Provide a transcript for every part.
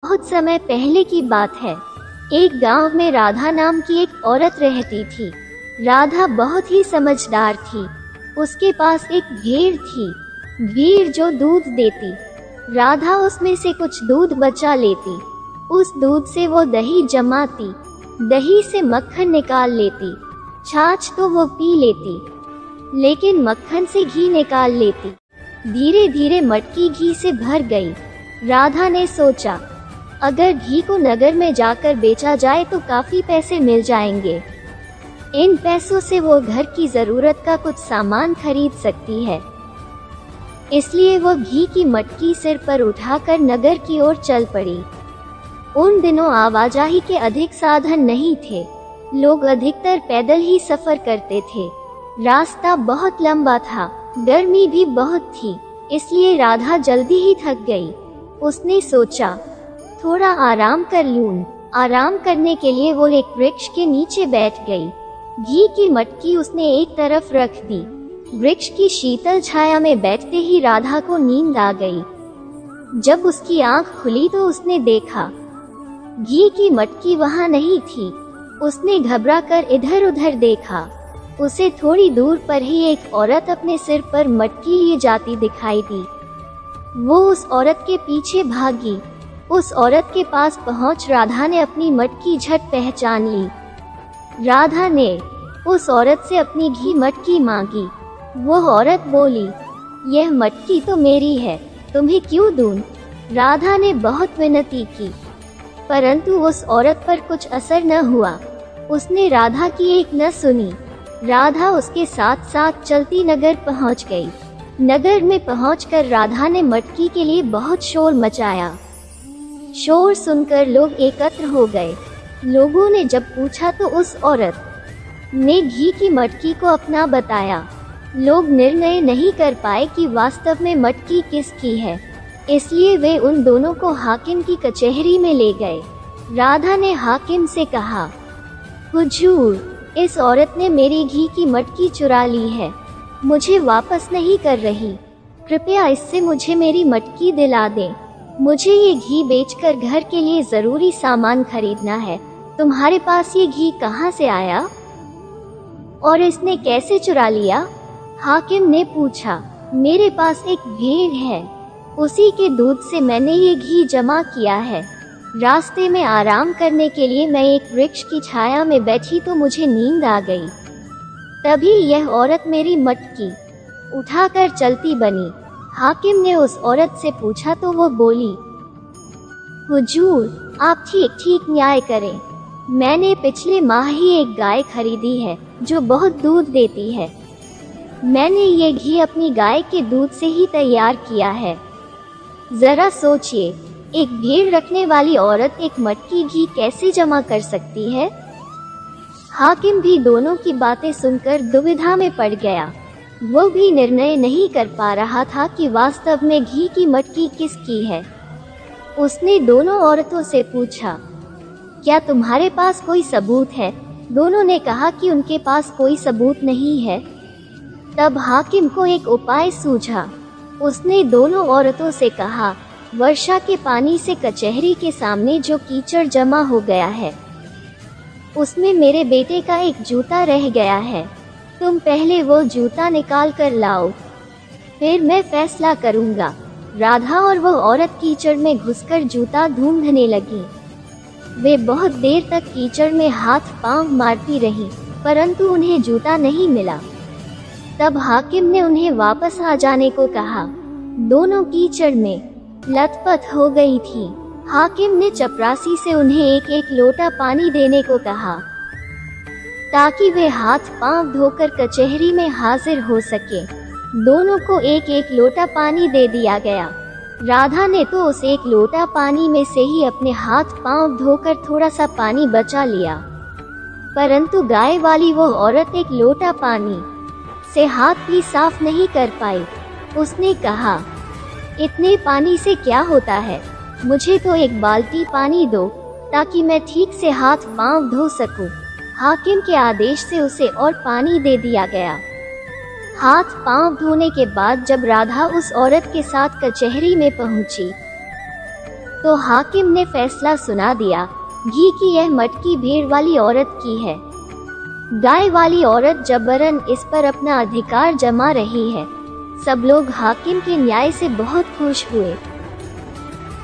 बहुत समय पहले की बात है। एक गांव में राधा नाम की एक औरत रहती थी। राधा बहुत ही समझदार थी। उसके पास एक भेड़ थी, भेड़ जो दूध देती। राधा उसमें से कुछ दूध बचा लेती। उस दूध से वो दही जमाती, दही से मक्खन निकाल लेती। छाछ तो वो पी लेती, लेकिन मक्खन से घी निकाल लेती। धीरे धीरे मटकी घी से भर गई। राधा ने सोचा, अगर घी को नगर में जाकर बेचा जाए तो काफी पैसे मिल जाएंगे। इन पैसों से वो घर की जरूरत का कुछ सामान खरीद सकती है। इसलिए वो घी की मटकी सिर पर उठाकर नगर की ओर चल पड़ी। उन दिनों आवाजाही के अधिक साधन नहीं थे। लोग अधिकतर पैदल ही सफर करते थे। रास्ता बहुत लंबा था, गर्मी भी बहुत थी, इसलिए राधा जल्दी ही थक गई। उसने सोचा, थोड़ा आराम कर लूं। आराम करने के लिए वो एक वृक्ष के नीचे बैठ गई। घी की मटकी उसने एक तरफ रख दी। वृक्ष की शीतल छाया में बैठते ही राधा को नींद आ गई। जब उसकी आंख खुली तो उसने देखा, घी की मटकी वहां नहीं थी। उसने घबराकर इधर उधर देखा। उसे थोड़ी दूर पर ही एक औरत अपने सिर पर मटकी लिए जाती दिखाई दी। वो उस औरत के पीछे भागी। उस औरत के पास पहुंच राधा ने अपनी मटकी झट पहचान ली। राधा ने उस औरत से अपनी घी मटकी मांगी। वो औरत बोली, यह मटकी तो मेरी है, तुम्हें क्यों दूं? राधा ने बहुत विनती की, परंतु उस औरत पर कुछ असर न हुआ। उसने राधा की एक न सुनी। राधा उसके साथ साथ चलती नगर पहुंच गई। नगर में पहुंचकर राधा ने मटकी के लिए बहुत शोर मचाया। शोर सुनकर लोग एकत्र हो गए। लोगों ने जब पूछा तो उस औरत ने घी की मटकी को अपना बताया। लोग निर्णय नहीं कर पाए कि वास्तव में मटकी किसकी है, इसलिए वे उन दोनों को हाकिम की कचहरी में ले गए। राधा ने हाकिम से कहा, हुजूर, इस औरत ने मेरी घी की मटकी चुरा ली है, मुझे वापस नहीं कर रही। कृपया इससे मुझे मेरी मटकी दिला दें। मुझे ये घी बेचकर घर के लिए जरूरी सामान खरीदना है। तुम्हारे पास ये घी कहाँ से आया और इसने कैसे चुरा लिया? हाकिम ने पूछा। मेरे पास एक भेड़ है, उसी के दूध से मैंने ये घी जमा किया है। रास्ते में आराम करने के लिए मैं एक वृक्ष की छाया में बैठी तो मुझे नींद आ गई। तभी यह औरत मेरी मटकी उठाकर चलती बनी। हाकिम ने उस औरत से पूछा तो वो बोली, हुजूर, आप ठीक न्याय करें। मैंने पिछले माह ही एक गाय खरीदी है जो बहुत दूध देती है। मैंने ये घी अपनी गाय के दूध से ही तैयार किया है। जरा सोचिए, एक भेड़ रखने वाली औरत एक मटकी घी कैसे जमा कर सकती है? हाकिम भी दोनों की बातें सुनकर दुविधा में पड़ गया। वो भी निर्णय नहीं कर पा रहा था कि वास्तव में घी की मटकी किसकी है। उसने दोनों औरतों से पूछा, क्या तुम्हारे पास कोई सबूत है? दोनों ने कहा कि उनके पास कोई सबूत नहीं है। तब हाकिम को एक उपाय सूझा। उसने दोनों औरतों से कहा, वर्षा के पानी से कचहरी के सामने जो कीचड़ जमा हो गया है, उसमें मेरे बेटे का एक जूता रह गया है। तुम पहले वो जूता निकाल कर लाओ, फिर मैं फैसला करूंगा। राधा और वो औरत कीचड़ में घुसकर जूता ढूंढने लगी। वे बहुत देर तक कीचड़ में हाथ पांव मारती रहीं, परंतु उन्हें जूता नहीं मिला। तब हाकिम ने उन्हें वापस आ जाने को कहा। दोनों कीचड़ में लथपथ हो गई थी। हाकिम ने चपरासी से उन्हें एक एक लोटा पानी देने को कहा, ताकि वे हाथ पांव धोकर कचहरी में हाजिर हो सके। दोनों को एक एक लोटा पानी दे दिया गया। राधा ने तो उस एक लोटा पानी में से ही अपने हाथ पांव धोकर थोड़ा सा पानी बचा लिया, परंतु गाय वाली वो औरत एक लोटा पानी से हाथ भी साफ नहीं कर पाई। उसने कहा, इतने पानी से क्या होता है? मुझे तो एक बाल्टी पानी दो, ताकि मैं ठीक से हाथ पांव धो सकूं। हाकिम के आदेश से उसे और पानी दे दिया गया। हाथ पांव धोने के बाद जब राधा उस औरत के साथ कचहरी में पहुंची, तो हाकिम ने फैसला सुना दिया घी की यह मटकी भेड़ वाली औरत की है। गाय वाली औरत जबरन इस पर अपना अधिकार जमा रही है। सब लोग हाकिम के न्याय से बहुत खुश हुए,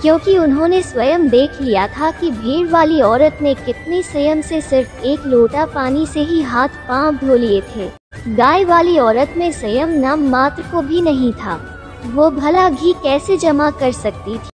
क्योंकि उन्होंने स्वयं देख लिया था कि भेड़ वाली औरत ने कितने संयम से सिर्फ एक लोटा पानी से ही हाथ पांव धो लिए थे। गाय वाली औरत में संयम नाम मात्र को भी नहीं था। वो भला घी कैसे जमा कर सकती थी।